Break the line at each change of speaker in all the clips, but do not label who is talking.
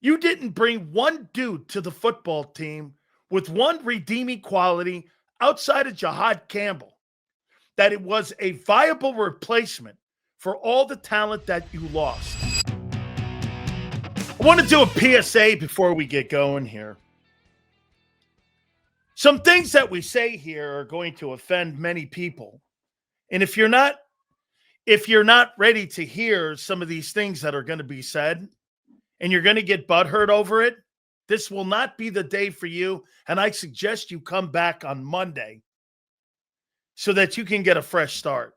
You didn't bring one dude to the football team with one redeeming quality outside of Jahad Campbell, that it was a viable replacement for all the talent that you lost. I want to do a PSA before we get going here. Some things that we say here are going to offend many people. And if you're not ready to hear some of these things that are going to be said, and you're going to get butthurt over it, this will not be the day for you. And I suggest you come back on Monday so that you can get a fresh start,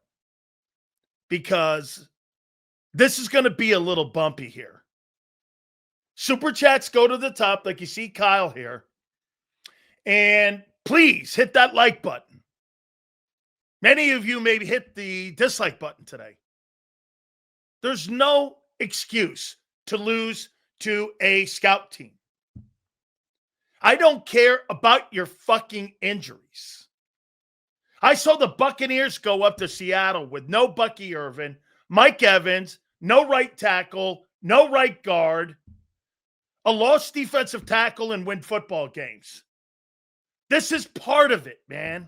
because this is going to be a little bumpy here. Super chats go to the top, like you see Kyle here. And please hit that like button. Many of you maybe hit the dislike button today. There's no excuse to lose to a scout team. I don't care about your fucking injuries. I saw the Buccaneers go up to Seattle with no Bucky Irvin, Mike Evans, no right tackle, no right guard, a lost defensive tackle, and win football games. This is part of it, man.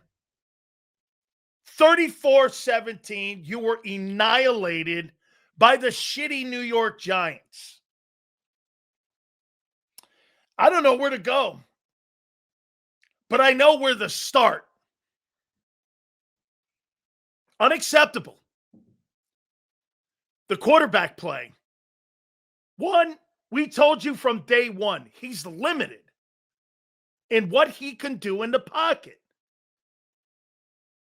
34-17, you were annihilated by the shitty New York Giants. I don't know where to go, but I know where to start. Unacceptable. The quarterback play. One, we told you from day one, he's limited in what he can do in the pocket.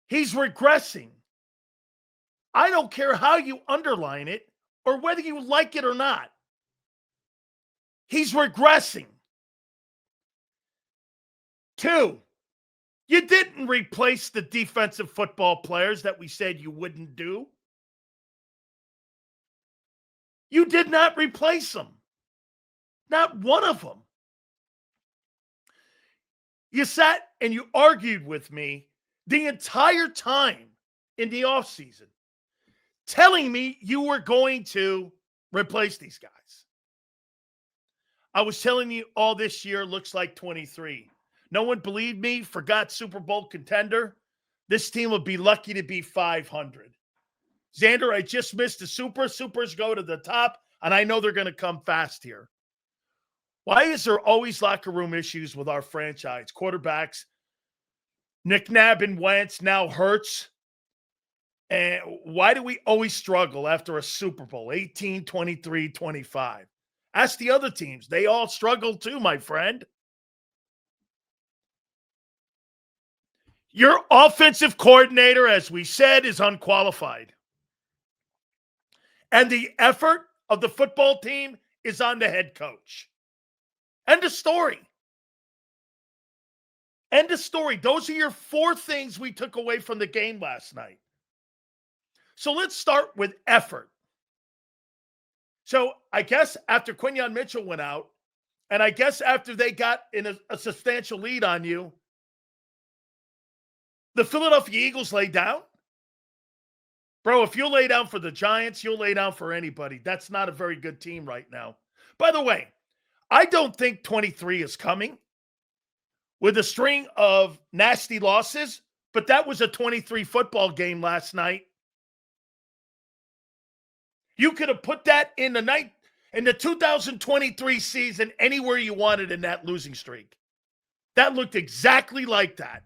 He's regressing. I don't care how you underline it or whether you like it or not. He's regressing. Two, you didn't replace the defensive football players that we said you wouldn't do. You did not replace them. Not one of them. You sat and you argued with me the entire time in the offseason, telling me you were going to replace these guys. I was telling you all this year looks like 23. No one believed me, forgot Super Bowl contender. This team will be lucky to be 500. Xander, I just missed the Super. Supers go to the top, and I know they're going to come fast here. Why is there always locker room issues with our franchise? Quarterbacks, Nick Nab and Wentz, now Hurts. And why do we always struggle after a Super Bowl? 18, 23, 25. Ask the other teams. They all struggle too, my friend. Your offensive coordinator, as we said, is unqualified. And the effort of the football team is on the head coach. End of story. End of story. Those are your four things we took away from the game last night. So let's start with effort. So I guess after Quinyon Mitchell went out, and I guess after they got in a substantial lead on you, the Philadelphia Eagles lay down? Bro, if you lay down for the Giants, you'll lay down for anybody. That's not a very good team right now. By the way, I don't think 23 is coming with a string of nasty losses, but that was a 23 football game last night. You could have put that in the 2023 season anywhere you wanted in that losing streak. That looked exactly like that.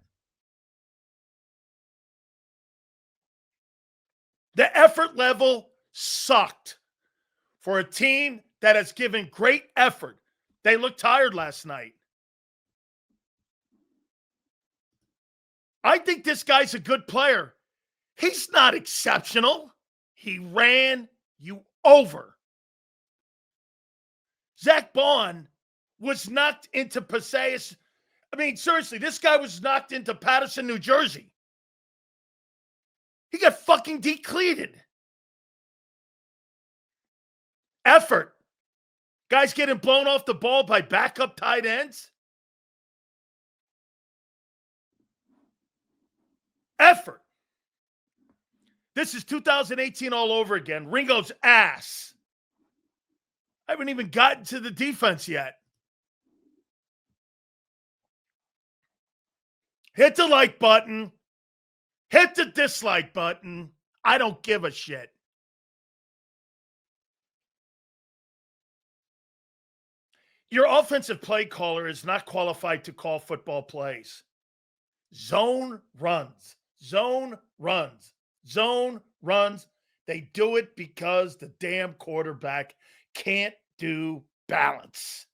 The effort level sucked for a team that has given great effort. They looked tired last night. I think this guy's a good player. He's not exceptional. He ran you over. Zach Bond was knocked into Passaic. I mean, seriously, this guy was knocked into Patterson, New Jersey. He got fucking decleated. Effort. Guys getting blown off the ball by backup tight ends. Effort. This is 2018 all over again. Ringo's ass. I haven't even gotten to the defense yet. Hit the like button. Hit the dislike button. I don't give a shit. Your offensive play caller is not qualified to call football plays. Zone runs. Zone runs. Zone runs. They do it because the damn quarterback can't do balance.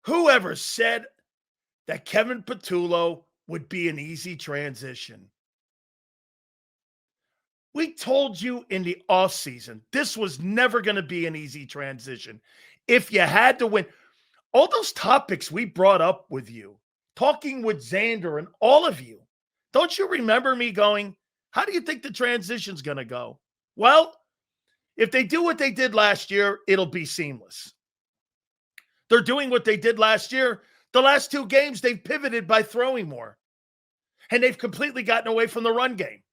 Whoever said that Kevin Patullo would be an easy transition? We told you in the offseason this was never going to be an easy transition. If you had to win, all those topics we brought up with you, talking with Xander and all of you, don't you remember me going, how do you think the transition's going to go? Well, if they do what they did last year, it'll be seamless. They're doing what they did last year. The last 2 games, they've pivoted by throwing more. And they've completely gotten away from the run game.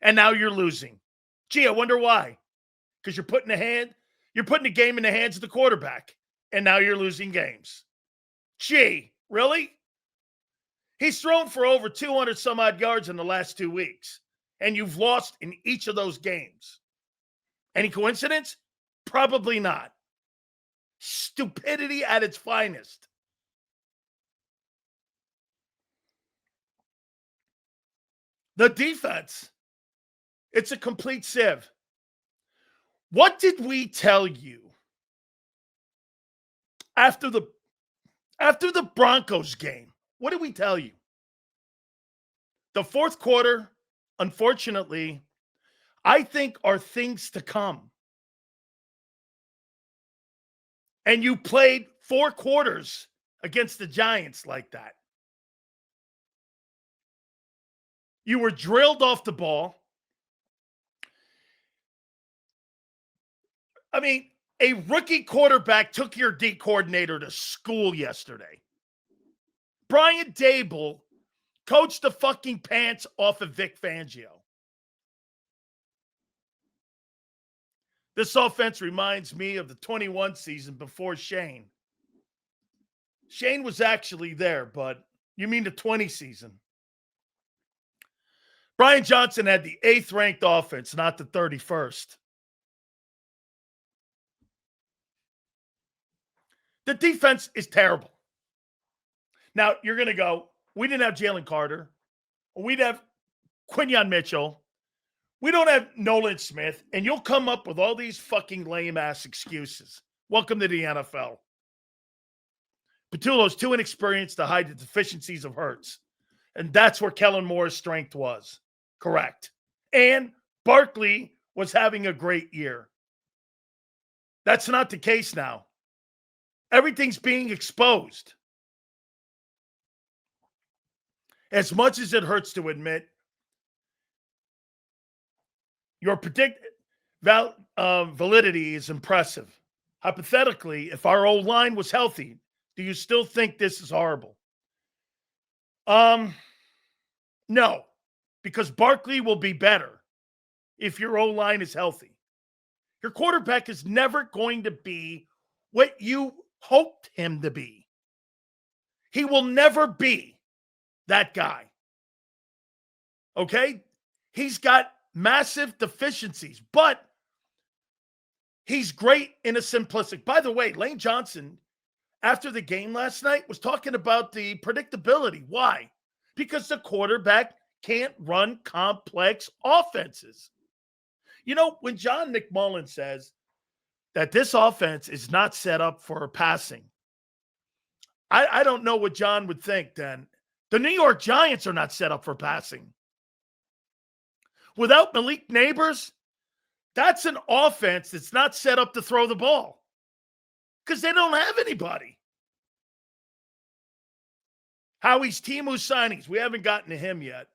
And now you're losing. Gee, I wonder why. Because you're putting the game in the hands of the quarterback. And now you're losing games. Gee, really? He's thrown for over 200 some odd yards in the last 2 weeks. And you've lost in each of those games. Any coincidence? Probably not. Stupidity at its finest. The defense, it's a complete sieve. What did we tell you after the Broncos game? What did we tell you? The fourth quarter, unfortunately, I think are things to come. And you played 4 quarters against the Giants like that. You were drilled off the ball. I mean, a rookie quarterback took your D coordinator to school yesterday. Brian Dable coached the fucking pants off of Vic Fangio. This offense reminds me of the 21 season before Shane. Shane was actually there, but you mean the 20 season. Brian Johnson had the 8th ranked offense, not the 31st. The defense is terrible. Now, you're going to go, we didn't have Jalen Carter. We'd have Quinyon Mitchell. We don't have Nolan Smith. And you'll come up with all these fucking lame-ass excuses. Welcome to the NFL. Patullo's too inexperienced to hide the deficiencies of Hurts. And that's where Kellen Moore's strength was. Correct. And Barkley was having a great year. That's not the case now. Everything's being exposed. As much as it hurts to admit, your validity is impressive. Hypothetically, if our old line was healthy, do you still think this is horrible? No, because Barkley will be better if your old line is healthy. Your quarterback is never going to be what you hoped him to be. He will never be that guy. Okay? He's got massive deficiencies, but he's great in a simplistic. By the way, Lane Johnson, after the game last night, was talking about the predictability. Why? Because the quarterback can't run complex offenses. You know, when John McMullen says that this offense is not set up for passing, I don't know what John would think then. The New York Giants are not set up for passing. Without Malik Neighbors, that's an offense that's not set up to throw the ball because they don't have anybody. Howie's Timu signings, we haven't gotten to him yet.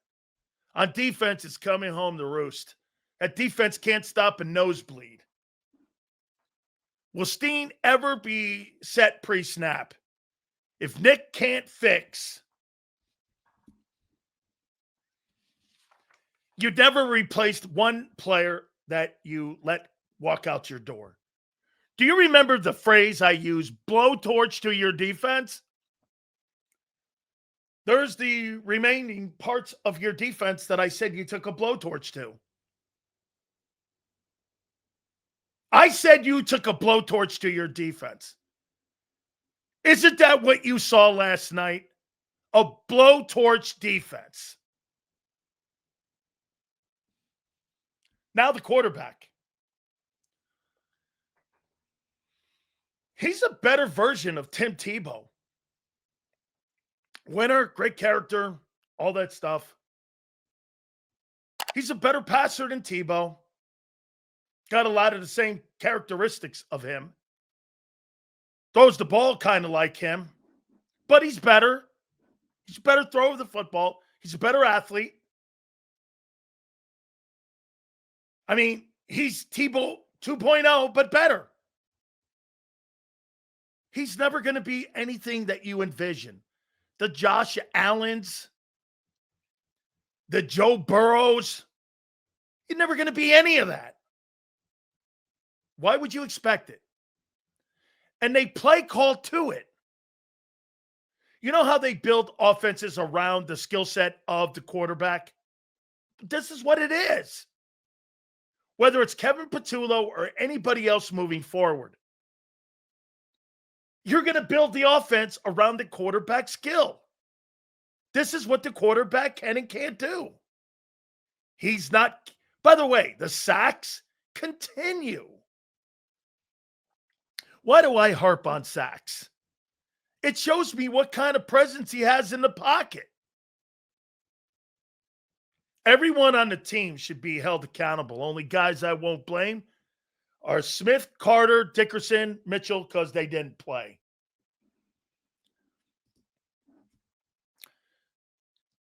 On defense, it's coming home to roost. That defense can't stop a nosebleed. Will Steen ever be set pre-snap? If Nick can't fix, you never replaced one player that you let walk out your door. Do you remember the phrase I used, blowtorch to your defense? There's the remaining parts of your defense that I said you took a blowtorch to. I said you took a blowtorch to your defense. Isn't that what you saw last night? A blowtorch defense. Now the quarterback. He's a better version of Tim Tebow. Winner, great character, all that stuff. He's a better passer than Tebow. Got a lot of the same characteristics of him. Throws the ball kind of like him, but he's better. He's a better thrower of the football. He's a better athlete. I mean, he's Tebow 2.0, but better. He's never going to be anything that you envision. The Josh Allens, the Joe Burrows. He's never going to be any of that. Why would you expect it? And they play call to it. You know how they build offenses around the skill set of the quarterback? This is what it is. Whether it's Kevin Patullo or anybody else moving forward, you're going to build the offense around the quarterback skill. This is what the quarterback can and can't do. He's not, by the way, the sacks continue. Why do I harp on sacks? It shows me what kind of presence he has in the pocket. Everyone on the team should be held accountable. Only guys I won't blame are Smith, Carter, Dickerson, Mitchell, because they didn't play.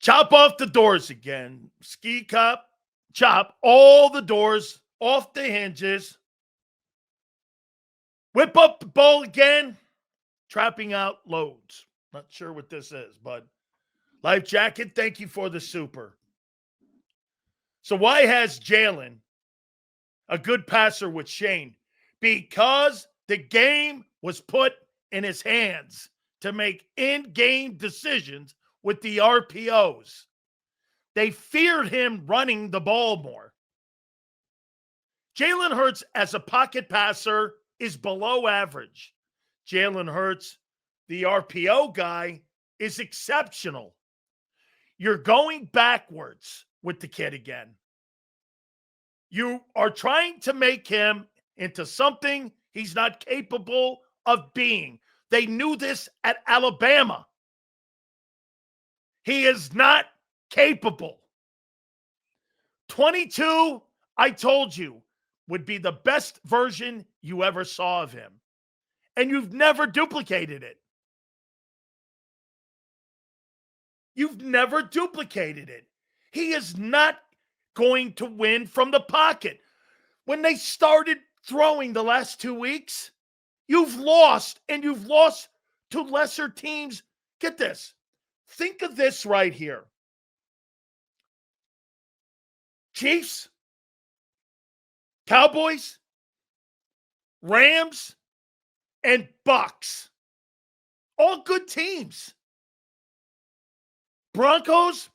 Chop off the doors again. Ski cop, chop all the doors off the hinges. Whip up the ball again. Trapping out loads. Not sure what this is, but life jacket, thank you for the super. So why has Jalen a good passer with Shane? Because the game was put in his hands to make in-game decisions with the RPOs. They feared him running the ball more. Jalen Hurts as a pocket passer is below average. Jalen Hurts, the RPO guy, is exceptional. You're going backwards with the kid again. You are trying to make him into something he's not capable of being. They knew this at Alabama. He is not capable. 22, I told you, would be the best version you ever saw of him. And you've never duplicated it. You've never duplicated it. He is not going to win from the pocket. When they started throwing the last 2 weeks, you've lost, and you've lost to lesser teams. Get this. Think of this right here. Chiefs, Cowboys, Rams, and Bucks. All good teams. Broncos,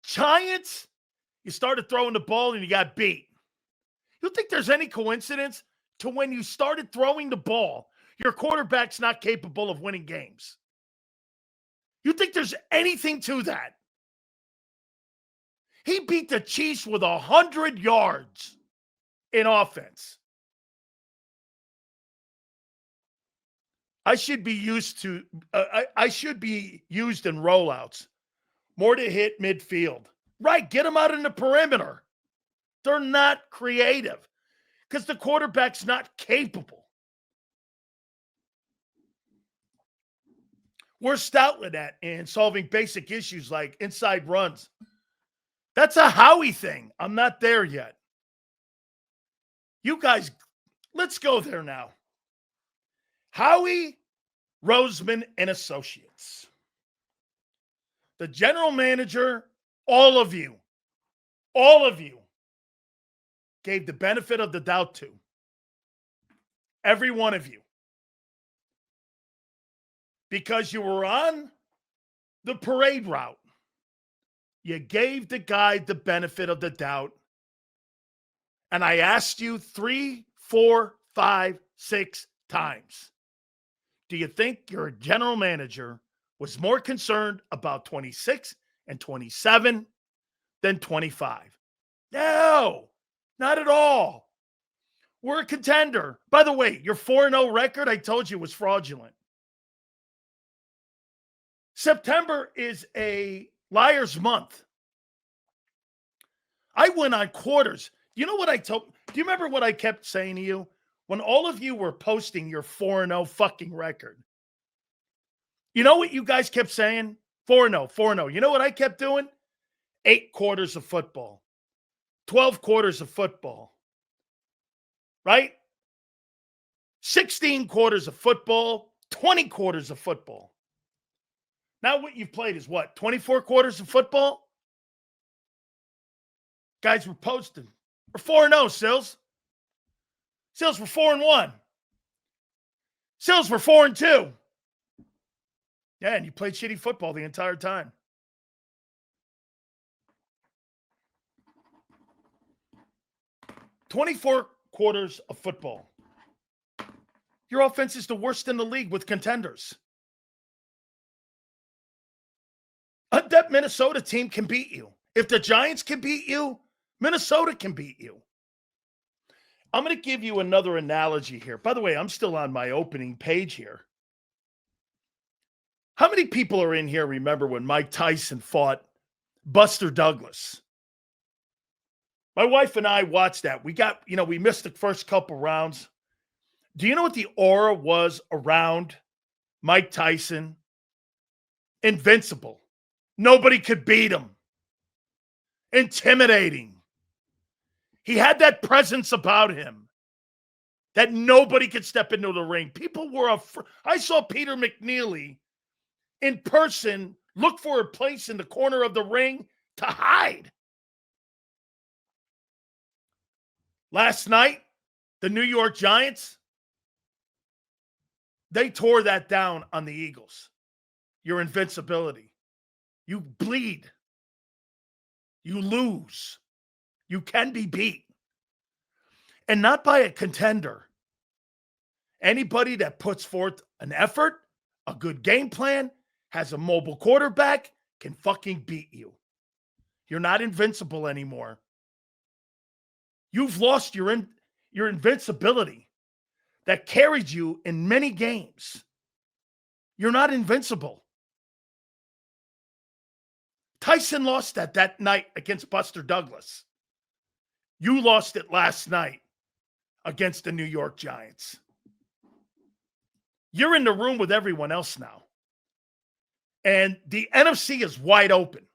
Giants, you started throwing the ball and you got beat. You think there's any coincidence to when you started throwing the ball, your quarterback's not capable of winning games? You think there's anything to that? He beat the Chiefs with 100 yards in offense. I should be used to. I should be used in rollouts more to hit midfield. Right, get them out in the perimeter. They're not creative because the quarterback's not capable. Where's Stoutland at in solving basic issues like inside runs? That's a Howie thing. I'm not there yet. You guys, let's go there now. Howie Roseman and Associates. The general manager, all of you gave the benefit of the doubt to. Every one of you. Because you were on the parade route. You gave the guy the benefit of the doubt. And I asked you 3, 4, 5, 6 times. Do you think your general manager was more concerned about 26 and 27 than 25? No, not at all. We're a contender. By the way, your 4-0 record, I told you, was fraudulent. September is a liar's month. I went on quarters. You know what I told? Do you remember what I kept saying to you? When all of you were posting your 4-0 fucking record. You know what you guys kept saying? 4-0, 4-0. You know what I kept doing? 8 quarters of football. 12 quarters of football. Right? 16 quarters of football. 20 quarters of football. Now what you've played is what? 24 quarters of football? Guys were posting. We're 4-0, Sills. Sills were 4-1. Sills were 4-2. Yeah, and you played shitty football the entire time. "24 quarters of football. Your offense is the worst in the league with contenders. That Minnesota team can beat you. If the Giants can beat you, Minnesota can beat you. I'm going to give you another analogy here. By the way, I'm still on my opening page here. How many people are in here remember when Mike Tyson fought Buster Douglas? My wife and I watched that. We missed the first couple rounds. Do you know what the aura was around Mike Tyson? Invincible. Nobody could beat him. Intimidating. He had that presence about him that nobody could step into the ring. People were afraid. I saw Peter McNeely in person look for a place in the corner of the ring to hide. Last night, the New York Giants, they tore that down on the Eagles. Your invincibility. You bleed. You lose. You can be beat. And not by a contender. Anybody that puts forth an effort, a good game plan, has a mobile quarterback, can fucking beat you. You're not invincible anymore. You've lost your invincibility that carried you in many games. You're not invincible. Tyson lost that night against Buster Douglas. You lost it last night against the New York Giants. You're in the room with everyone else now. And the NFC is wide open.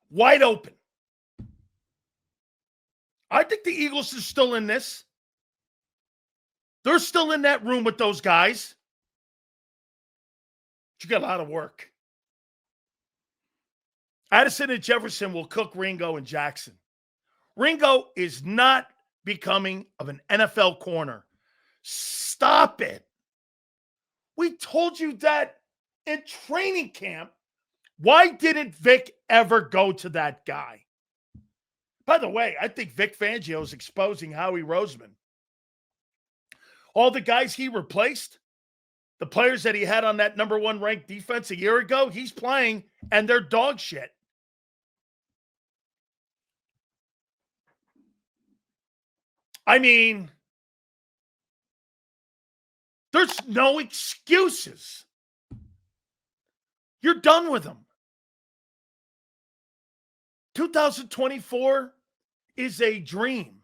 Wide open. I think the Eagles are still in this. They're still in that room with those guys. But you got a lot of work. Addison and Jefferson will cook Ringo and Jackson. Ringo is not becoming of an NFL corner. Stop it. We told you that in training camp. Why didn't Vic ever go to that guy? By the way, I think Vic Fangio is exposing Howie Roseman. All the guys he replaced, the players that he had on that number 1 ranked defense a year ago, he's playing, and they're dog shit. I mean, there's no excuses. You're done with them. 2024 is a dream.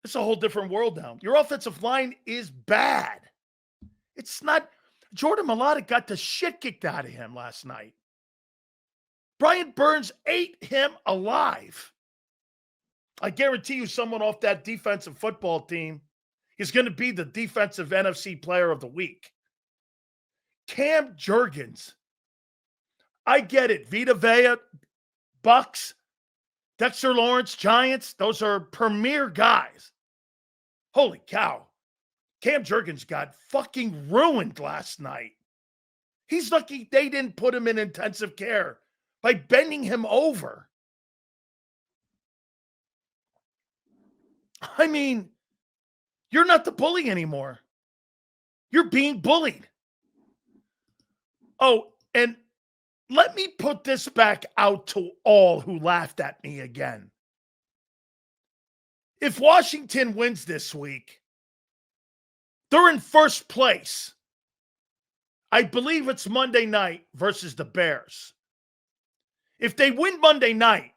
It's a whole different world now. Your offensive line is bad. It's not. Jordan Mailata got the shit kicked out of him last night. Brian Burns ate him alive. I guarantee you someone off that defensive football team is going to be the defensive NFC player of the week. Cam Jurgens. I get it. Vita Vea, Bucks. Dexter Lawrence, Giants, those are premier guys. Holy cow. Cam Jurgens got fucking ruined last night. He's lucky they didn't put him in intensive care by bending him over. I mean, you're not the bully anymore. You're being bullied. Oh, and let me put this back out to all who laughed at me again. If Washington wins this week, they're in first place. I believe it's Monday night versus the Bears. If they win Monday night,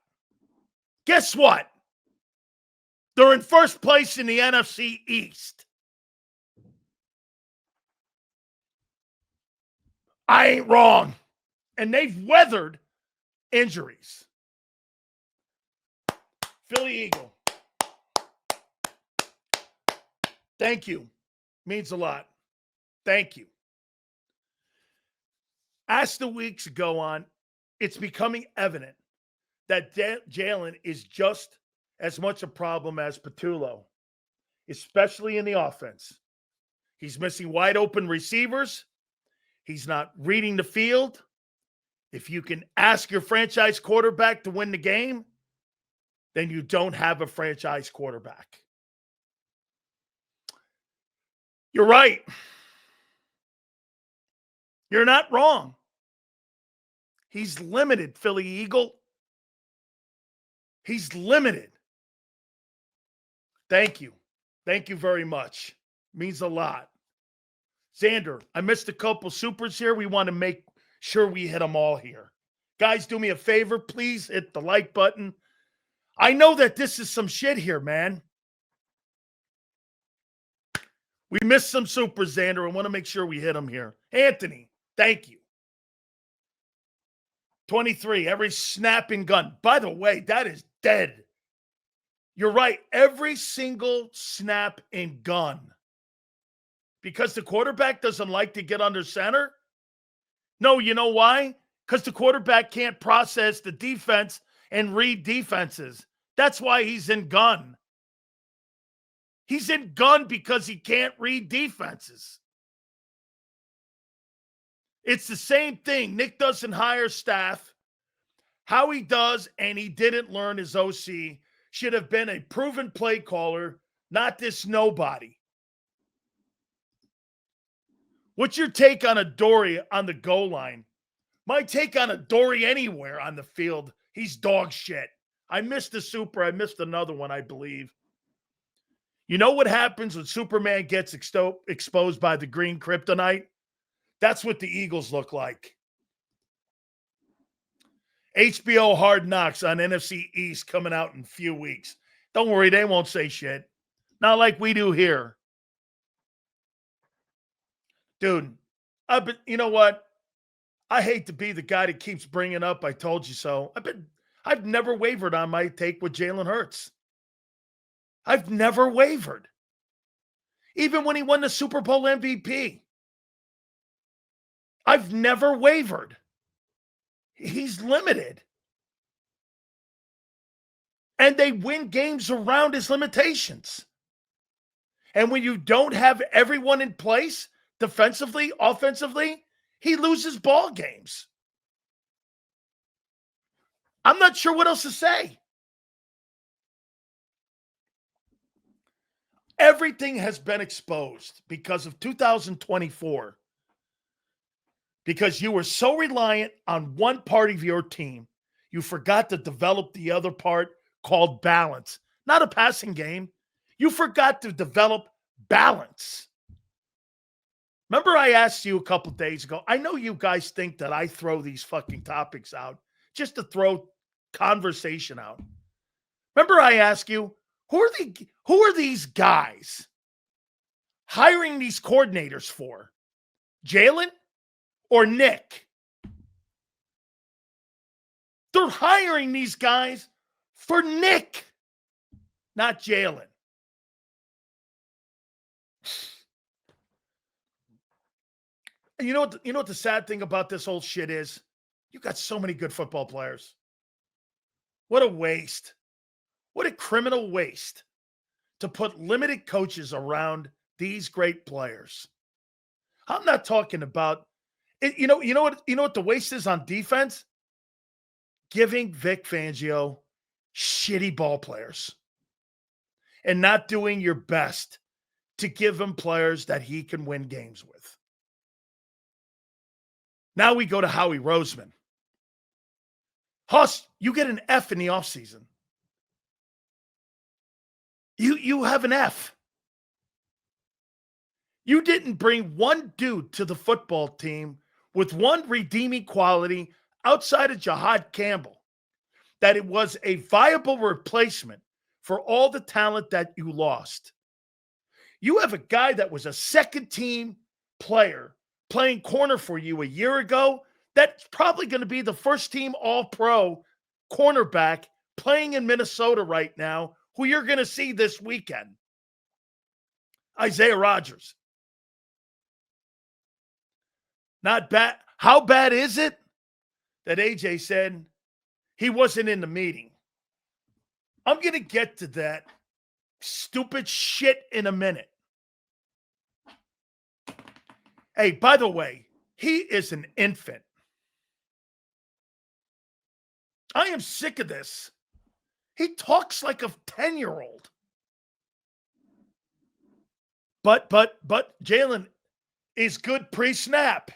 guess what? They're in first place in the NFC East. I ain't wrong. And they've weathered injuries. Philly Eagle. Thank you. Means a lot. Thank you. As the weeks go on, it's becoming evident that Jalen is just as much a problem as Patullo, especially in the offense. He's missing wide open receivers. He's not reading the field. If you can ask your franchise quarterback to win the game, then you don't have a franchise quarterback. You're right. You're not wrong. He's limited, Philly Eagle. He's limited. Thank you. Thank you very much. Means a lot. Xander, I missed a couple supers here. We want to make sure we hit them all here. Guys, do me a favor. Please hit the like button. I know that this is some shit here, man. We missed some supers, Xander. I want to make sure we hit them here. Anthony, thank you. 23, every snap and gun. By the way, that is dead. You're right. Every single snap and gun. Because the quarterback doesn't like to get under center? No, you know why? Because the quarterback can't process the defense and read defenses. That's why he's in gun. He's in gun because he can't read defenses. It's the same thing. Nick doesn't hire staff. Howie does, and he didn't learn his OC. Should have been a proven play caller, not this nobody. What's your take on Adoree on the goal line? My take on Adoree anywhere on the field, he's dog shit. I missed a super. I missed another one, I believe. You know what happens when Superman gets exposed by the green kryptonite? That's what the Eagles look like. HBO Hard Knocks on NFC East coming out in a few weeks. Don't worry, they won't say shit. Not like we do here. Dude, you know what? I hate to be the guy that keeps bringing up, I told you so. I've never wavered on my take with Jalen Hurts. I've never wavered. Even when he won the Super Bowl MVP. I've never wavered. He's limited. And they win games around his limitations. And when you don't have everyone in place, defensively, offensively, he loses ball games. I'm not sure what else to say. Everything has been exposed because of 2024. Because you were so reliant on one part of your team, you forgot to develop the other part called balance. Not a passing game. You forgot to develop balance. Remember I asked you a couple days ago, I know you guys think that I throw these fucking topics out just to throw conversation out. Remember I asked you, who are these guys hiring these coordinators for? Jalen or Nick? They're hiring these guys for Nick, not Jalen. And you know what the sad thing about this whole shit is? You got so many good football players. What a waste. What a criminal waste to put limited coaches around these great players. I'm not talking about it, you know what the waste is on defense? Giving Vic Fangio shitty ball players and not doing your best to give him players that he can win games with. Now we go to Howie Roseman. Huss, you get an F in the offseason. You have an F. You didn't bring one dude to the football team with one redeeming quality outside of Jahad Campbell that it was a viable replacement for all the talent that you lost. You have a guy that was a second-team player playing corner for you a year ago that's probably going to be the first-team All-Pro cornerback playing in Minnesota right now, who you're going to see this weekend. Isaiah Rodgers. Not bad. How bad is it that AJ said he wasn't in the meeting? I'm going to get to that stupid shit in a minute. Hey, by the way, he is an infant. I am sick of this. He talks like a 10-year-old. But Jalen is good pre-snap.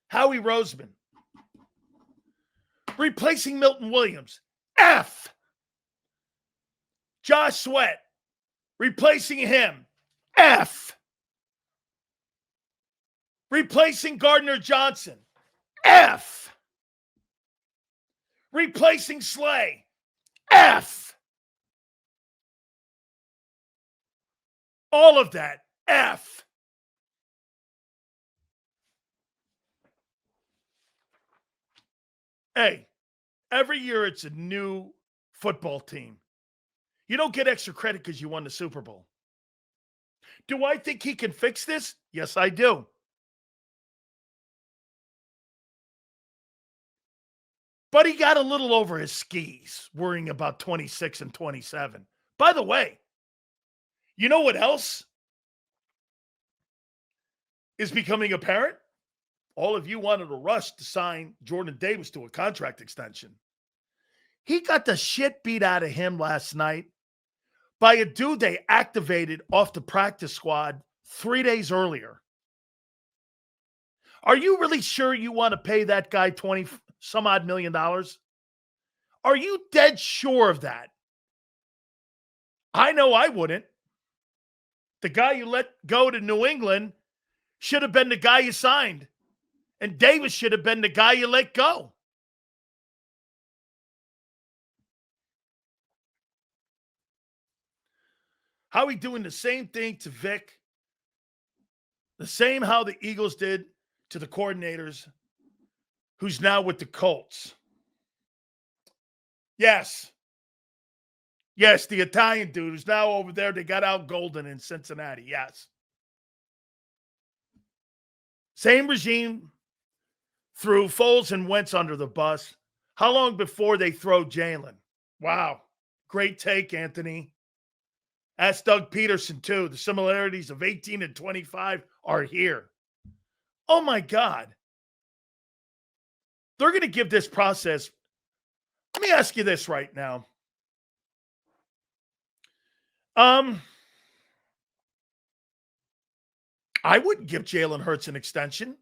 Howie Roseman. Replacing Milton Williams. F. Josh Sweat. Replacing him. F. Replacing Gardner Johnson. F. Replacing Slay. F. All of that. F. Hey, every year it's a new football team. You don't get extra credit because you won the Super Bowl. Do I think he can fix this? Yes, I do. But he got a little over his skis, worrying about 26 and 27. By the way, you know what else is becoming apparent? All of you wanted to rush to sign Jordan Davis to a contract extension. He got the shit beat out of him last night by a dude they activated off the practice squad 3 days earlier. Are you really sure you want to pay that guy $20-some-odd million? Are you dead sure of that? I know I wouldn't. The guy you let go to New England should have been the guy you signed. And Davis should have been the guy you let go. Howie doing the same thing to Vic. The same how the Eagles did to the coordinators, who's now with the Colts. Yes. Yes, the Italian dude who's now over there. They got out Golden in Cincinnati. Yes. Same regime threw Foles and Wentz under the bus. How long before they throw Jalen? Wow. Great take, Anthony. Ask Doug Peterson, too. The similarities of 18 and 25 are here. Oh, my God. They're going to give this process. Let me ask you this right now. I wouldn't give Jalen Hurts an extension.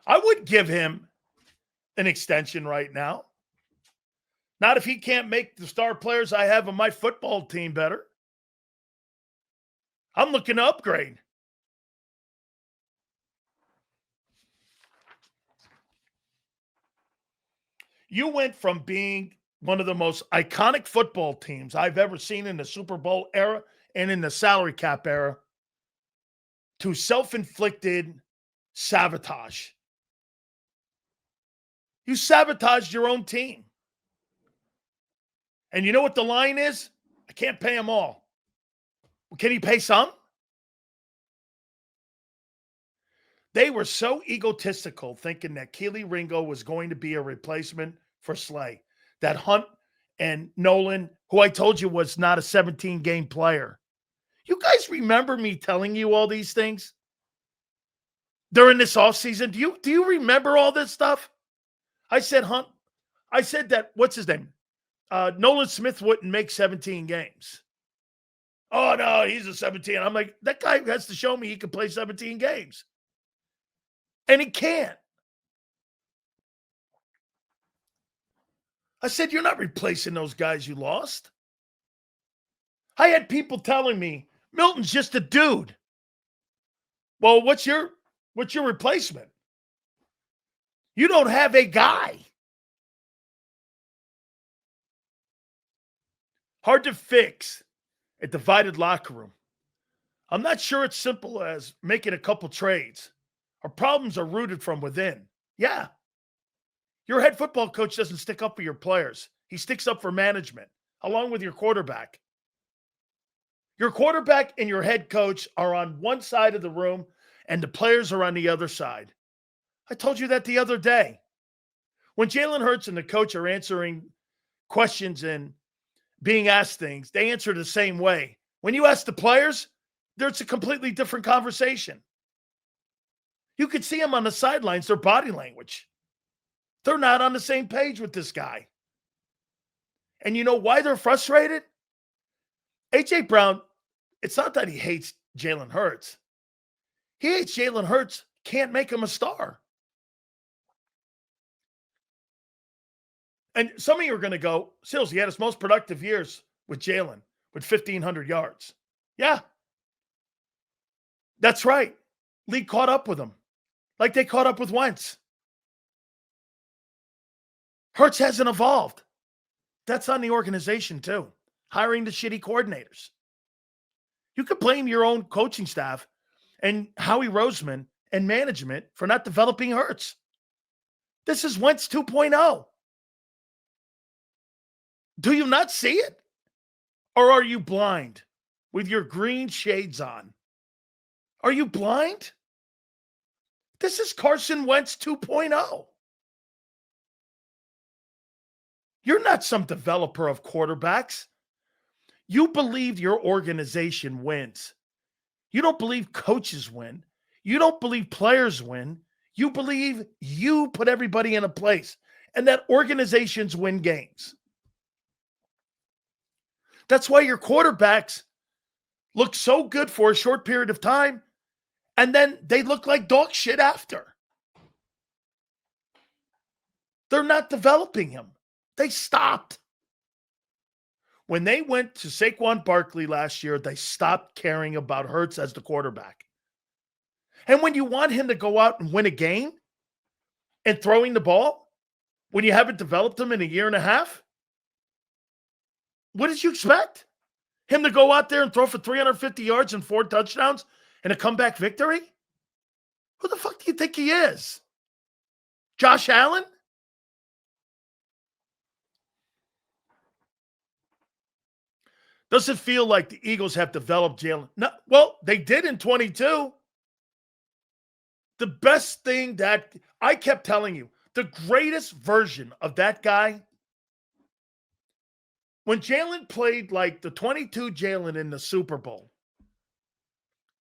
I wouldn't give him an extension right now. Not if he can't make the star players I have on my football team better. I'm looking to upgrade. You went from being one of the most iconic football teams I've ever seen in the Super Bowl era and in the salary cap era to self-inflicted sabotage. You sabotaged your own team. And you know what the line is? I can't pay them all. Well, can you pay some? They were so egotistical thinking that Keely Ringo was going to be a replacement for Slay. That Hunt and Nolan, who I told you was not a 17-game player. You guys remember me telling you all these things during this offseason? Do you remember all this stuff? I said that, what's his name? Nolan Smith wouldn't make 17 games. Oh, no, he's a 17. I'm like, that guy has to show me he can play 17 games. And he can't. I said, you're not replacing those guys you lost. I had people telling me, Milton's just a dude. Well, what's your replacement? You don't have a guy. Hard to fix a divided locker room. I'm not sure it's simple as making a couple trades. Our problems are rooted from within. Yeah. Your head football coach doesn't stick up for your players. He sticks up for management, along with your quarterback. Your quarterback and your head coach are on one side of the room, and the players are on the other side. I told you that the other day. When Jalen Hurts and the coach are answering questions and being asked things, they answer the same way. When you ask the players, there's a completely different conversation. You could see them on the sidelines, their body language. They're not on the same page with this guy. And you know why they're frustrated? A.J. Brown, it's not that he hates Jalen Hurts. He hates Jalen Hurts, can't make him a star. And some of you are going to go, Sills, he had his most productive years with Jalen with 1,500 yards. Yeah. That's right. League caught up with him like they caught up with Wentz. Hurts hasn't evolved. That's on the organization too. Hiring the shitty coordinators. You could blame your own coaching staff and Howie Roseman and management for not developing Hurts. This is Wentz 2.0. Do you not see it? Or are you blind with your green shades on? Are you blind? This is Carson Wentz 2.0. You're not some developer of quarterbacks. You believe your organization wins. You don't believe coaches win. You don't believe players win. You believe you put everybody in a place and that organizations win games. That's why your quarterbacks look so good for a short period of time, and then they look like dog shit after. They're not developing him. They stopped. When they went to Saquon Barkley last year, they stopped caring about Hurts as the quarterback. And when you want him to go out and win a game and throwing the ball, when you haven't developed him in a year and a half, what did you expect? Him to go out there and throw for 350 yards and 4 touchdowns and a comeback victory? Who the fuck do you think he is? Josh Allen? Does it feel like the Eagles have developed Jalen? No, well, they did in 22. The best thing that I kept telling you, the greatest version of that guy, when Jalen played like the 22 Jalen in the Super Bowl,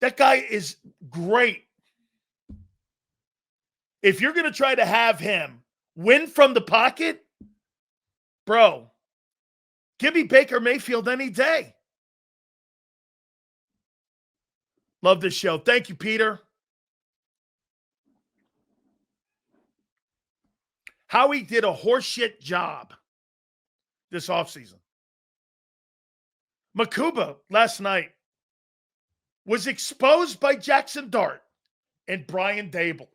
that guy is great. If you're going to try to have him win from the pocket, bro, give me Baker Mayfield any day. Love this show. Thank you, Peter. Howie did a horseshit job this offseason. Makuba last night was exposed by Jaxson Dart and Brian Dable.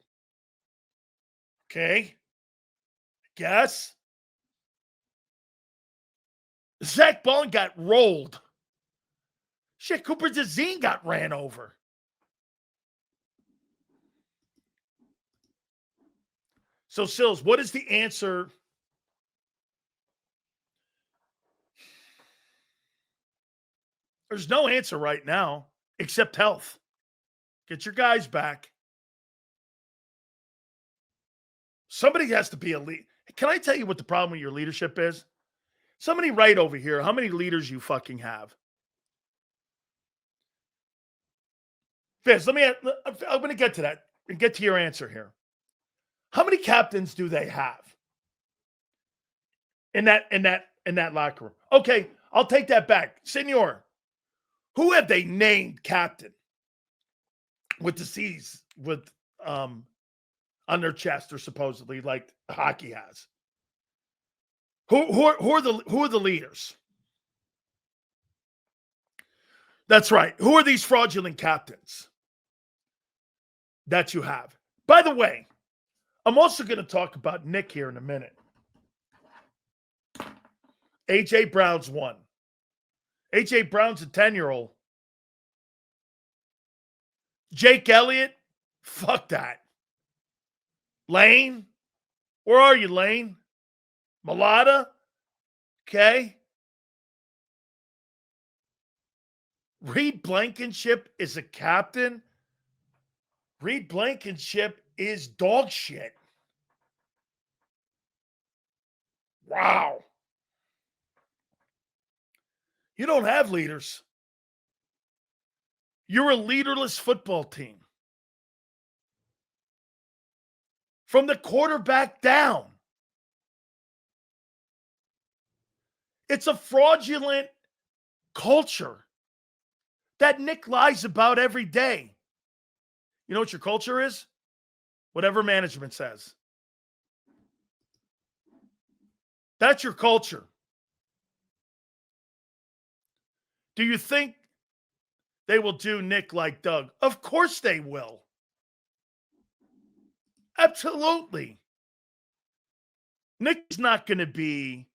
Okay? I guess. Zach Bond got rolled. Shit, Cooper DeZine got ran over. So, Sills, what is the answer? There's no answer right now except health. Get your guys back. Somebody has to be a lead. Can I tell you what the problem with your leadership is? Somebody write over here how many leaders you fucking have. Fizz, I'm going to get to that and get to your answer here. How many captains do they have in that locker room? Okay, I'll take that back. Senor, who have they named captain with the C's on their chest, or supposedly like hockey has? Who are the leaders? That's right. Who are these fraudulent captains that you have? By the way, I'm also going to talk about Nick here in a minute. A.J. Brown's one. A.J. Brown's a 10-year-old. Jake Elliott, fuck that. Lane, where are you, Lane? Mulata, okay. Reed Blankenship is a captain. Reed Blankenship is dog shit. Wow. You don't have leaders. You're a leaderless football team. From the quarterback down. It's a fraudulent culture that Nick lies about every day. You know what your culture is? Whatever management says. That's your culture. Do you think they will do Nick like Doug? Of course they will. Absolutely. Nick's not going to be,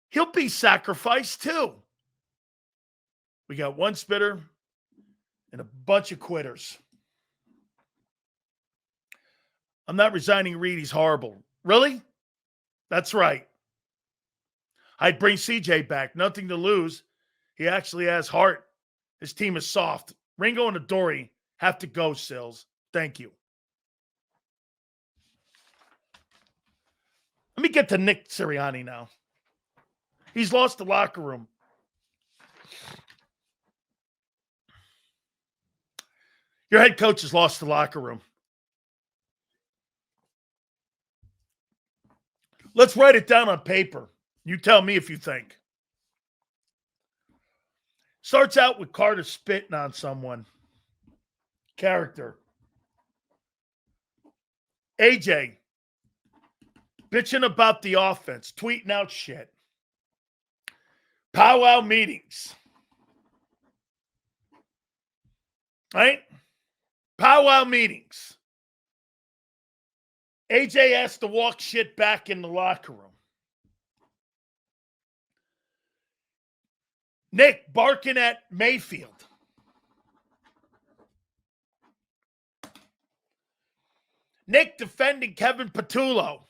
he'll be sacrificed too. We got one spitter and a bunch of quitters. I'm not resigning Reed. He's horrible. Really? That's right. I'd bring CJ back. Nothing to lose. He actually has heart. His team is soft. Ringo and Adori have to go, Sills. Thank you. Let me get to Nick Sirianni now. He's lost the locker room. Your head coach has lost the locker room. Let's write it down on paper. You tell me if you think. Starts out with Carter spitting on someone. Character. AJ bitching about the offense, tweeting out shit. Powwow meetings. Right? Powwow meetings. AJ has to walk shit back in the locker room. Nick barking at Mayfield. Nick defending Kevin Patullo.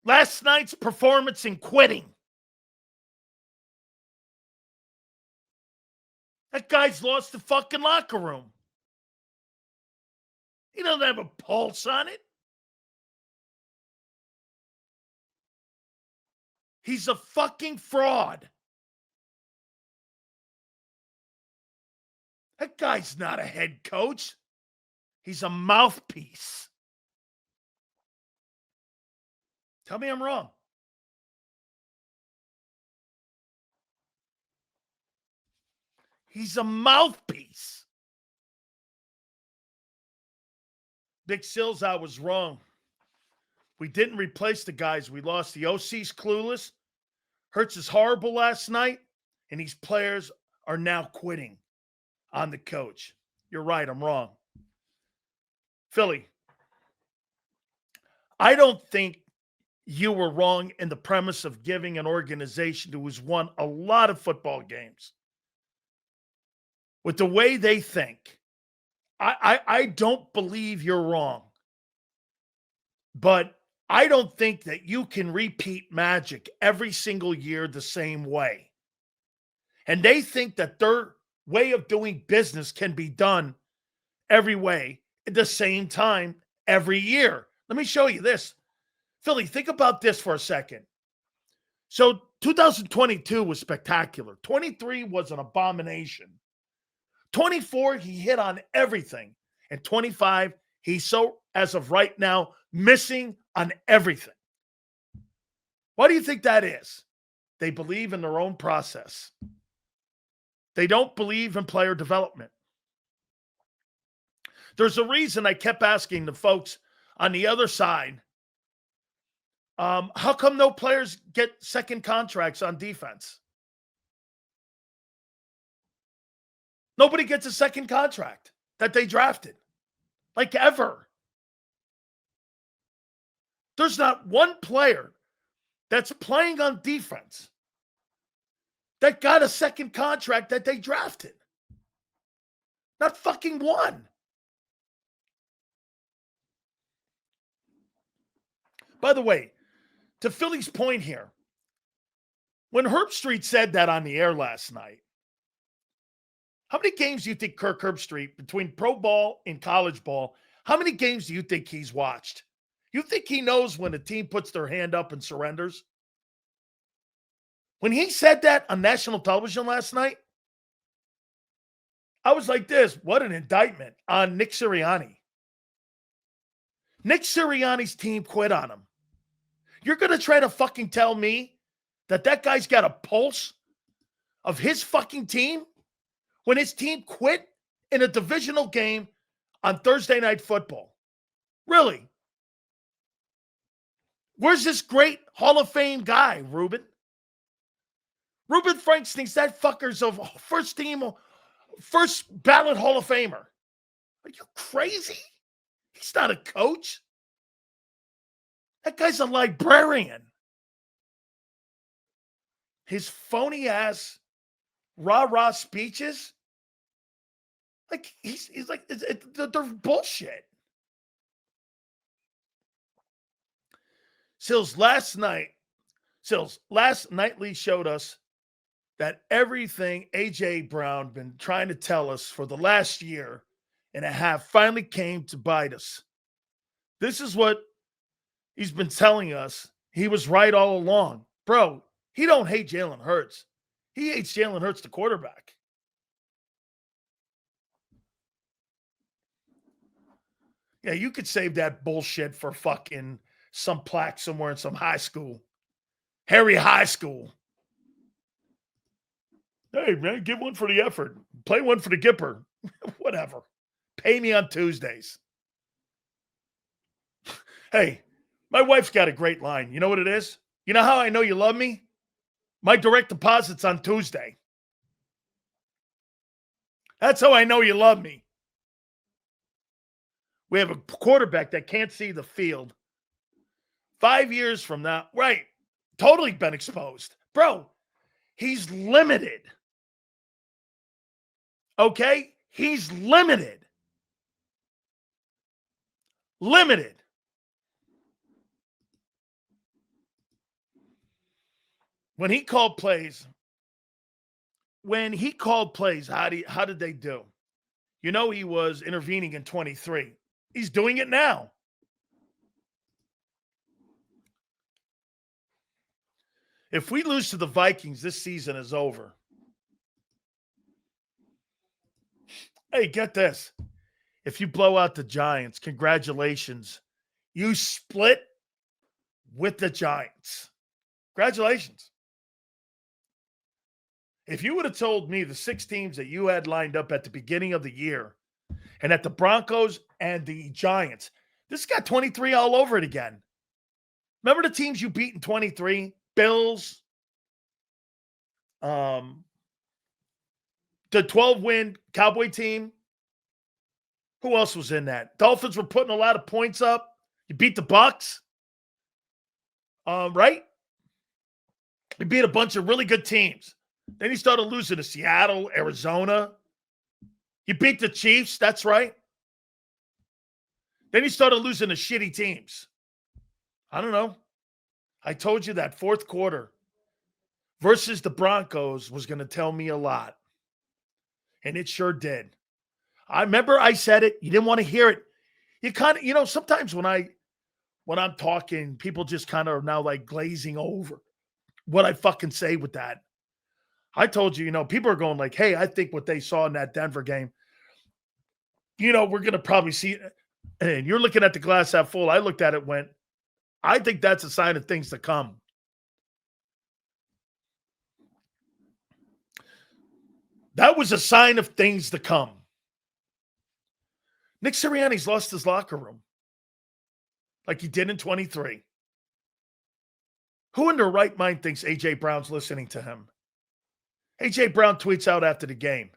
Last night's performance in quitting. That guy's lost the fucking locker room. He doesn't have a pulse on it. He's a fucking fraud. That guy's not a head coach. He's a mouthpiece. Tell me I'm wrong. He's a mouthpiece. Big Sills, I was wrong. We didn't replace the guys. We lost. The OC's clueless. Hurts is horrible last night. And these players are now quitting on the coach. You're right. I'm wrong. Philly, I don't think you were wrong in the premise of giving an organization who has won a lot of football games with the way they think. I don't believe you're wrong. But I don't think that you can repeat magic every single year the same way. And they think that their way of doing business can be done every way at the same time every year. Let me show you this. Philly, think about this for a second. So 2022 was spectacular. 23 was an abomination. 24, he hit on everything. And 25, he's so, as of right now, missing on everything. Why do you think that is? They believe in their own process. They don't believe in player development. There's a reason I kept asking the folks on the other side, how come no players get second contracts on defense? Nobody gets a second contract that they drafted, like ever. There's not one player that's playing on defense that got a second contract that they drafted. Not fucking one. By the way, to Philly's point here, when Herbstreit said that on the air last night, how many games do you think Kirk Herbstreit, between pro ball and college ball, how many games do you think he's watched? You think he knows when a team puts their hand up and surrenders? When he said that on national television last night, I was like this, what an indictment on Nick Sirianni. Nick Sirianni's team quit on him. You're going to try to fucking tell me that that guy's got a pulse of his fucking team when his team quit in a divisional game on Thursday Night Football? Really? Where's this great Hall of Fame guy, Ruben? Ruben Franks thinks that fucker's a first ballot Hall of Famer. Are you crazy? He's not a coach. That guy's a librarian. His phony ass rah-rah speeches, like he's like they're bullshit. Sills last nightly showed us that everything A.J. Brown been trying to tell us for the last year and a half finally came to bite us. This is what he's been telling us. He was right all along. Bro, he don't hate Jalen Hurts. He hates Jalen Hurts, the quarterback. Yeah, you could save that bullshit for fucking some plaque somewhere in some high school. Harry High School. Hey, man, give one for the effort. Play one for the Gipper. Whatever. Pay me on Tuesdays. Hey, my wife's got a great line. You know what it is? You know how I know you love me? My direct deposit's on Tuesday. That's how I know you love me. We have a quarterback that can't see the field. 5 years from now, right, totally been exposed. Bro, he's limited. Okay? He's limited. Limited. When he called plays, how did they do? You know he was intervening in 23. He's doing it now. If we lose to the Vikings, this season is over. Hey, get this. If you blow out the Giants, congratulations. You split with the Giants. Congratulations. If you would have told me the 6 teams that you had lined up at the beginning of the year and at the Broncos and the Giants, this got 23 all over it again. Remember the teams you beat in 23? Bills, the 12-win Cowboy team. Who else was in that? Dolphins were putting a lot of points up. You beat the Bucks, right? You beat a bunch of really good teams. Then you started losing to Seattle, Arizona. You beat the Chiefs, that's right. Then you started losing to shitty teams. I don't know. I told you that fourth quarter versus the Broncos was going to tell me a lot. And it sure did. I remember I said it. You didn't want to hear it. You kind of, sometimes when I'm talking, people just kind of are now like glazing over what I fucking say with that. I told you, people are going like, hey, I think what they saw in that Denver game, we're going to probably see it. And you're looking at the glass half full. I looked at it, went, I think that's a sign of things to come. That was a sign of things to come. Nick Sirianni's lost his locker room like he did in 23. Who in their right mind thinks A.J. Brown's listening to him? A.J. Brown tweets out after the game.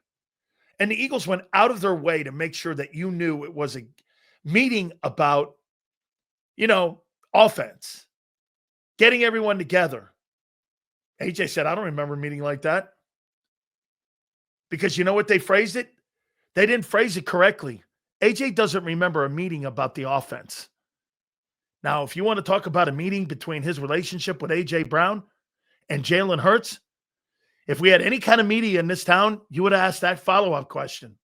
And the Eagles went out of their way to make sure that you knew it was a meeting about, offense, getting everyone together. A.J. said, I don't remember a meeting like that. Because you know what they phrased it? They didn't phrase it correctly. A.J. doesn't remember a meeting about the offense. Now, if you want to talk about a meeting between his relationship with A.J. Brown and Jalen Hurts, if we had any kind of media in this town, you would have asked that follow-up question.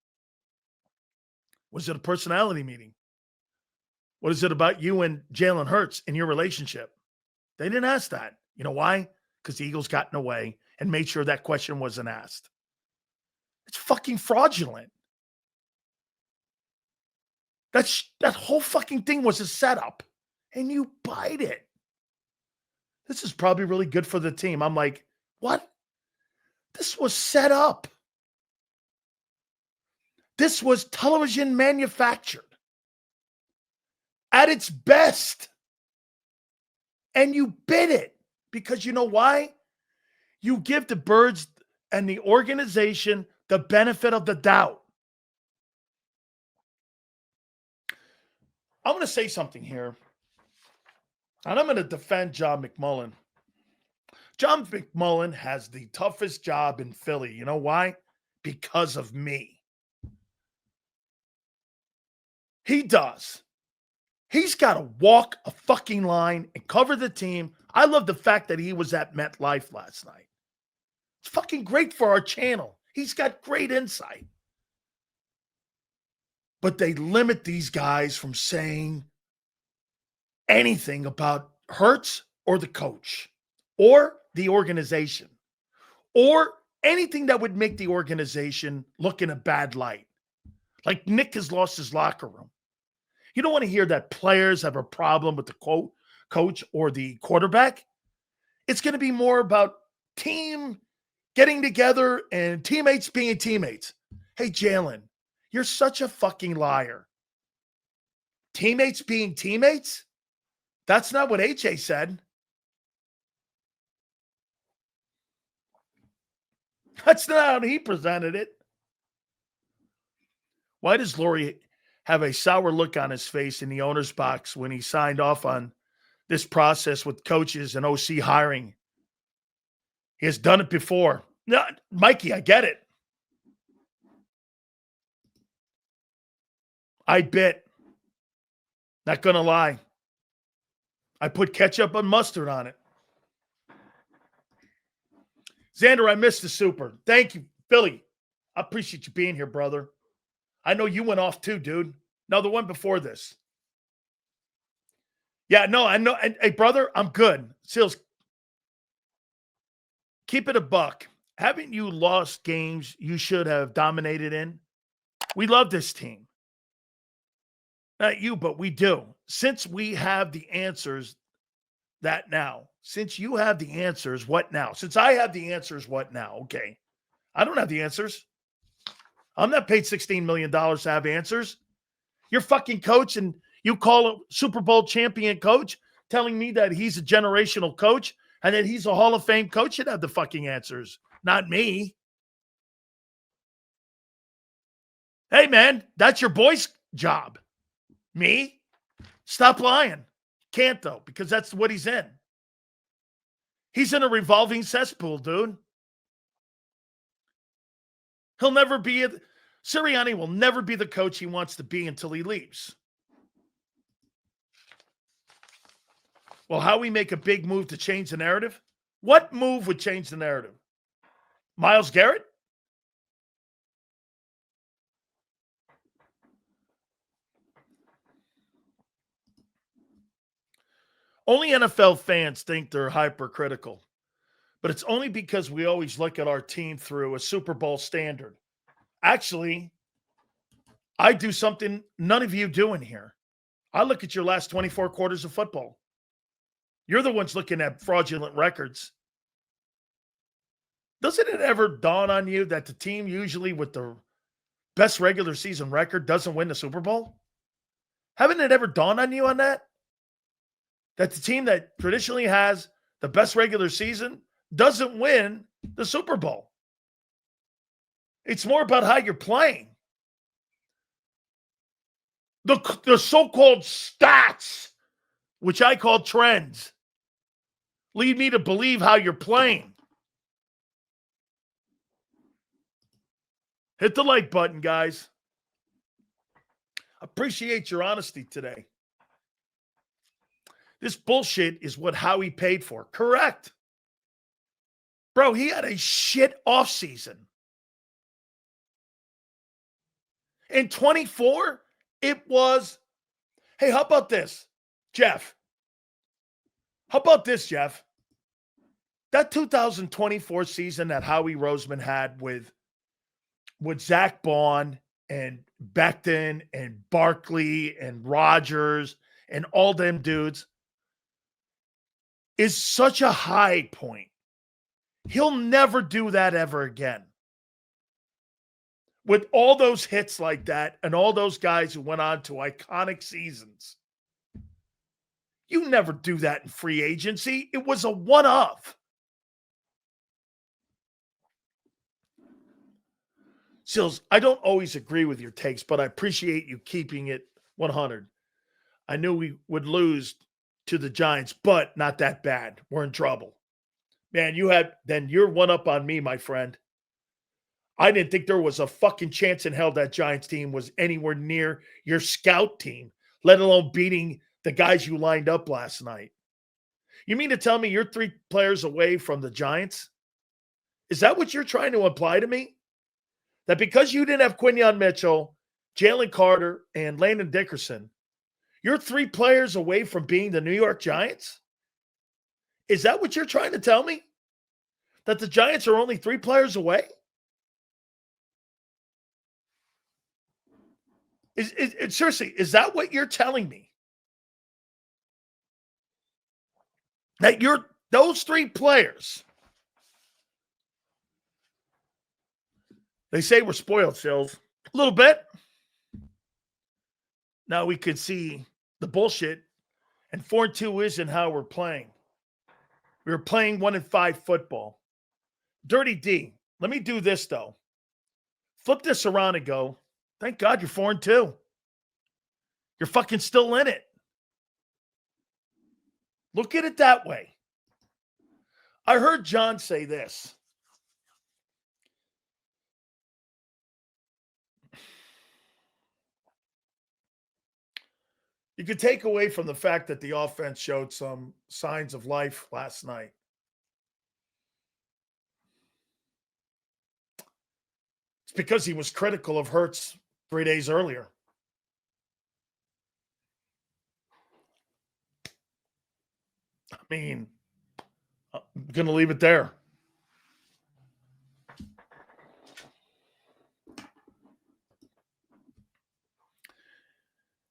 Was it a personality meeting? What is it about you and Jalen Hurts and your relationship? They didn't ask that. You know why? Because the Eagles got in the way and made sure that question wasn't asked. It's fucking fraudulent. That whole fucking thing was a setup, and you bite it. This is probably really good for the team. I'm like, what? This was set up. This was television manufactured at its best. And you bid it because you know why? You give the Birds and the organization the benefit of the doubt. I'm going to say something here, and I'm going to defend John McMullen. John McMullen has the toughest job in Philly. You know why? Because of me. He does. He's got to walk a fucking line and cover the team. I love the fact that he was at MetLife last night. It's fucking great for our channel. He's got great insight. But they limit these guys from saying anything about Hurts or the coach or the organization or anything that would make the organization look in a bad light. Like Nick has lost his locker room. You don't want to hear that players have a problem with the coach or the quarterback. It's going to be more about team getting together and teammates being teammates. Hey, Jalen, you're such a fucking liar. Teammates being teammates? That's not what AJ said. That's not how he presented it. Why does Laurie have a sour look on his face in the owner's box when he signed off on this process with coaches and OC hiring? He has done it before. No, Mikey, I get it. I bit. Not going to lie. I put ketchup and mustard on it. Xander, I missed the super. Thank you, Billy. I appreciate you being here, brother. I know you went off too, dude. No, the one before this. Yeah, no, I know. And, hey, brother, I'm good. Seals, keep it a buck. Haven't you lost games you should have dominated in? We love this team. Not you, but we do. Since we have the answers, that now. Since you have the answers, what now? Since I have the answers, what now? Okay. I don't have the answers. I'm not paid $16 million to have answers. You're fucking coach and you call a Super Bowl champion coach telling me that he's a generational coach and that he's a Hall of Fame coach should have the fucking answers. Not me. Hey, man, that's your boy's job. Me? Stop lying. Can't, though, because that's what he's in. He's in a revolving cesspool, dude. He'll never be Sirianni will never be the coach he wants to be until he leaves. Well, how we make a big move to change the narrative? What move would change the narrative? Myles Garrett? Only NFL fans think they're hypercritical, but it's only because we always look at our team through a Super Bowl standard. Actually, I do something none of you do in here. I look at your last 24 quarters of football. You're the ones looking at fraudulent records. Doesn't it ever dawn on you that the team usually with the best regular season record doesn't win the Super Bowl? Haven't it ever dawned on you on that? That the team that traditionally has the best regular season doesn't win the Super Bowl. It's more about how you're playing. The so-called stats, which I call trends, lead me to believe how you're playing. Hit the like button, guys. Appreciate your honesty today. This bullshit is what Howie paid for. Correct. Bro, he had a shit offseason. In 24, it was, hey, how about this, Jeff? How about this, Jeff? That 2024 season that Howie Roseman had with Zach Bond and Becton and Barkley and Rodgers and all them dudes is such a high point. He'll never do that ever again. With all those hits like that and all those guys who went on to iconic seasons, you never do that in free agency. It was a one-off. Sills, I don't always agree with your takes, but I appreciate you keeping it 100. I knew we would lose to the Giants, but not that bad. We're in trouble. Man, you're one up on me, my friend. I didn't think there was a fucking chance in hell that Giants team was anywhere near your scout team, let alone beating the guys you lined up last night. You mean to tell me you're 3 players away from the Giants? Is that what you're trying to imply to me? That because you didn't have Quinyon Mitchell, Jalen Carter, and Landon Dickerson, you're 3 players away from being the New York Giants? Is that what you're trying to tell me? That the Giants are only 3 players away? Seriously, is that what you're telling me? That you're those 3 players? They say we're spoiled, Sills. A little bit. Now we could see the bullshit, and 4-2 isn't how we're playing. We were playing 1-5 football. Dirty D, let me do this, though. Flip this around and go, thank God you're 4-2. You're fucking still in it. Look at it that way. I heard John say this. You could take away from the fact that the offense showed some signs of life last night. It's because he was critical of Hurts 3 days earlier. I mean, I'm going to leave it there.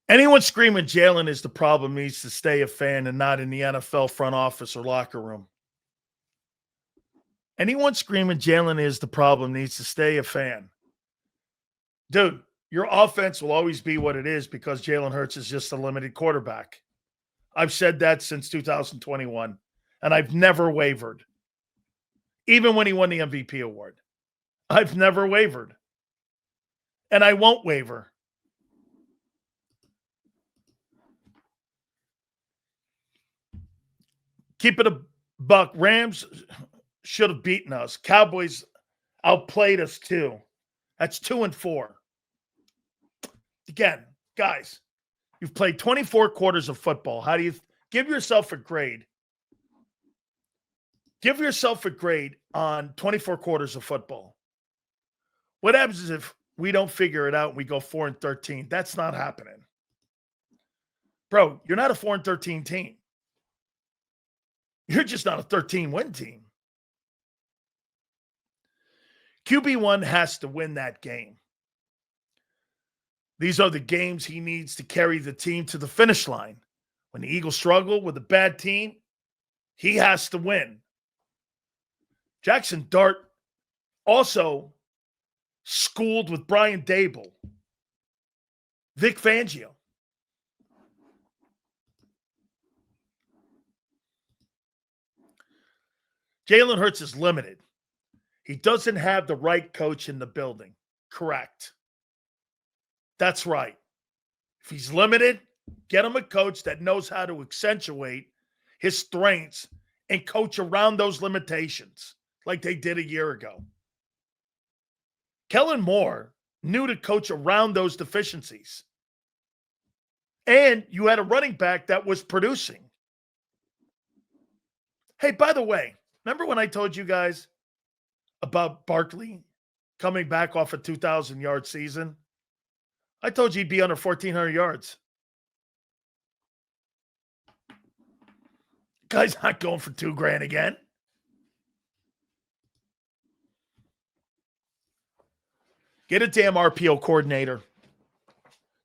Anyone screaming Jalen is the problem needs to stay a fan and not in the NFL front office or locker room. Anyone screaming Jalen is the problem needs to stay a fan. Dude, your offense will always be what it is because Jalen Hurts is just a limited quarterback. I've said that since 2021, and I've never wavered. Even when he won the MVP award. I've never wavered. And I won't waver. Keep it a buck. Rams should have beaten us. Cowboys outplayed us too. That's 2-4. Again, guys, you've played 24 quarters of football. How do you give yourself a grade? Give yourself a grade on 24 quarters of football. What happens is if we don't figure it out and we go 4-13, that's not happening. Bro, you're not a 4-13 team. You're just not a 13-win team. QB1 has to win that game. These are the games he needs to carry the team to the finish line. When the Eagles struggle with a bad team, he has to win. Jaxson Dart also schooled with Brian Dable, Vic Fangio. Jalen Hurts is limited. He doesn't have the right coach in the building. Correct. That's right. If he's limited, get him a coach that knows how to accentuate his strengths and coach around those limitations like they did a year ago. Kellen Moore knew to coach around those deficiencies. And you had a running back that was producing. Hey, by the way, remember when I told you guys about Barkley coming back off a 2,000-yard season? I told you he'd be under 1,400 yards. Guy's not going for $2,000 again. Get a damn RPO coordinator.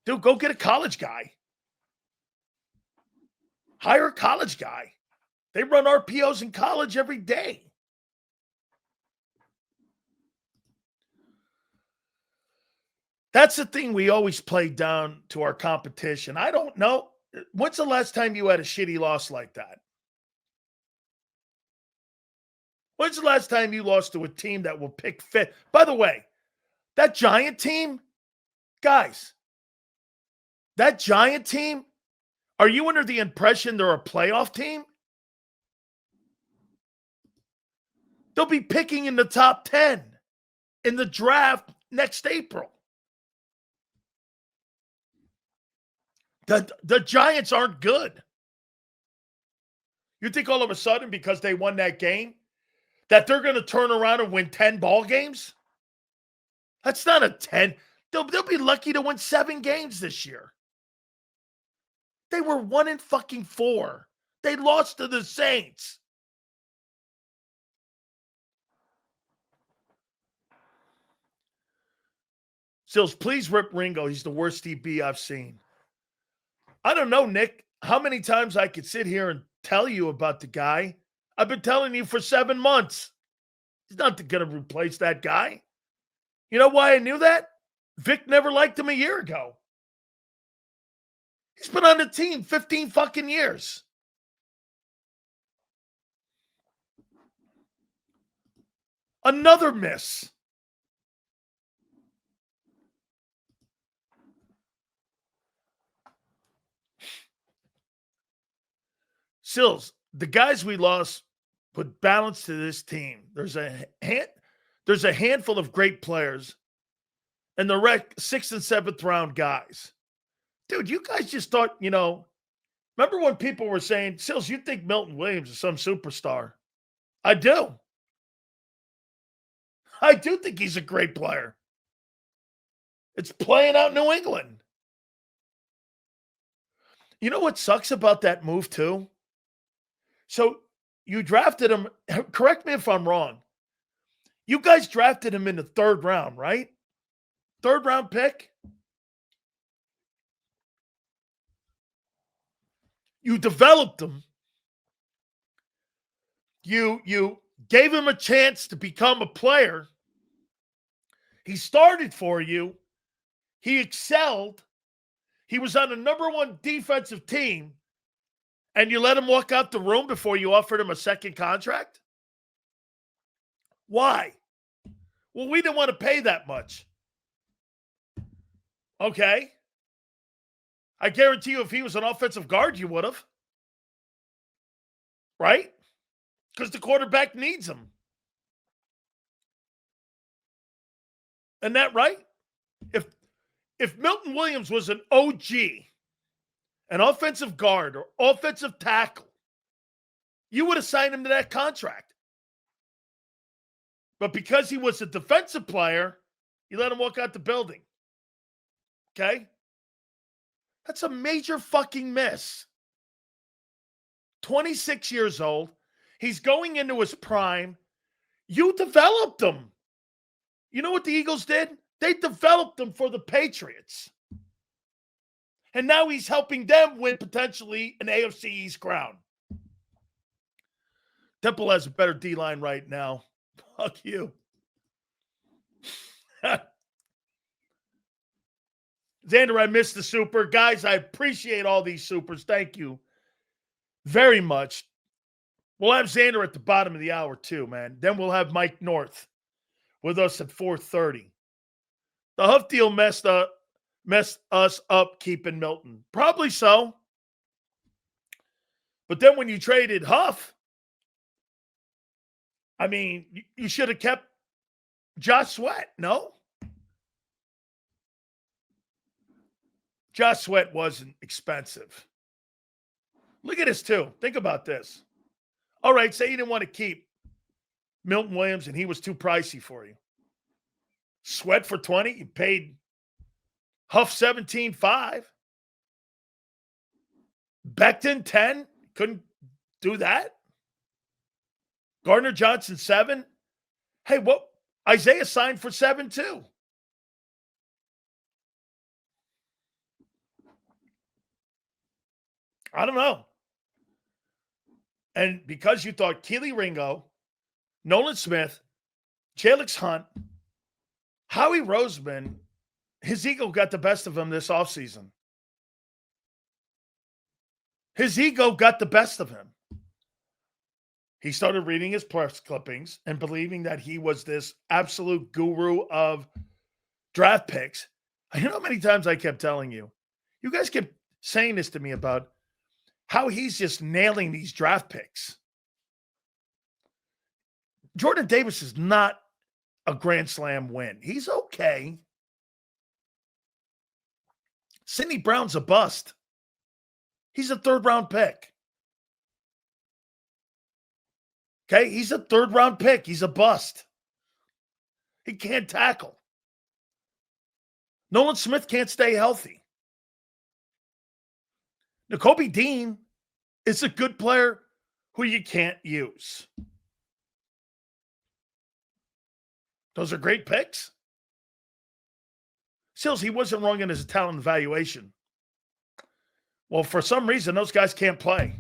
Dude, go get a college guy. Hire a college guy. They run RPOs in college every day. That's the thing we always play down to our competition. I don't know. When's the last time you had a shitty loss like that? When's the last time you lost to a team that will pick fifth? By the way, that Giant team, guys, that Giant team, are you under the impression they're a playoff team? They'll be picking in the top 10 in the draft next April. The Giants aren't good. You think all of a sudden, because they won that game, that they're going to turn around and win 10 ball games? That's not a 10. They'll be lucky to win 7 games this year. They were 1-4. They lost to the Saints. Sills, please rip Ringo. He's the worst DB I've seen. I don't know, Nick, how many times I could sit here and tell you about the guy. I've been telling you for 7 months. He's not going to replace that guy. You know why I knew that? Vic never liked him a year ago. He's been on the team 15 fucking years. Another miss. Sills, the guys we lost put balance to this team. There's a handful of great players, and the 6th and 7th round guys. Dude, you guys just thought, remember when people were saying, Sills, you think Milton Williams is some superstar? I do. I do think he's a great player. It's playing out New England. You know what sucks about that move, too? So you drafted him. Correct me if I'm wrong. You guys drafted him in the 3rd round, right? 3rd round pick. You developed him. You gave him a chance to become a player. He started for you. He excelled. He was on the #1 defensive team. And you let him walk out the room before you offered him a second contract? Why? Well, we didn't want to pay that much. Okay. I guarantee you if he was an offensive guard, you would have. Right? Because the quarterback needs him. Isn't that right? If Milton Williams was an OG, an offensive guard or offensive tackle, you would have signed him to that contract. But because he was a defensive player, you let him walk out the building. Okay? That's a major fucking miss. 26 years old. He's going into his prime. You developed him. You know what the Eagles did? They developed him for the Patriots. And now he's helping them win potentially an AFC East crown. Temple has a better D-line right now. Fuck you. Xander, I missed the super. Guys, I appreciate all these supers. Thank you very much. We'll have Xander at the bottom of the hour too, man. Then we'll have Mike North with us at 4:30. The Huff deal messed us up keeping Milton. Probably so. But then when you traded Huff, I mean, you should have kept Josh Sweat, no? Josh Sweat wasn't expensive. Look at this, too. Think about this. All right, say you didn't want to keep Milton Williams and he was too pricey for you. Sweat for 20, you paid Huff 17.5. Becton 10, couldn't do that. Gardner Johnson 7. Hey, what? Isaiah signed for 7 too. I don't know. And because you thought Keely Ringo, Nolan Smith, Jalix Hunt, Howie Roseman, his ego got the best of him this offseason. His ego got the best of him. He started reading his press clippings and believing that he was this absolute guru of draft picks. You know how many times I kept telling you? You guys kept saying this to me about how he's just nailing these draft picks. Jordan Davis is not a Grand Slam win. He's okay. Sidney Brown's a bust. He's a third-round pick. Okay? He's a third-round pick. He's a bust. He can't tackle. Nolan Smith can't stay healthy. Nakobe Dean is a good player who you can't use. Those are great picks. Sills, he wasn't wrong in his talent evaluation. Well, for some reason, those guys can't play.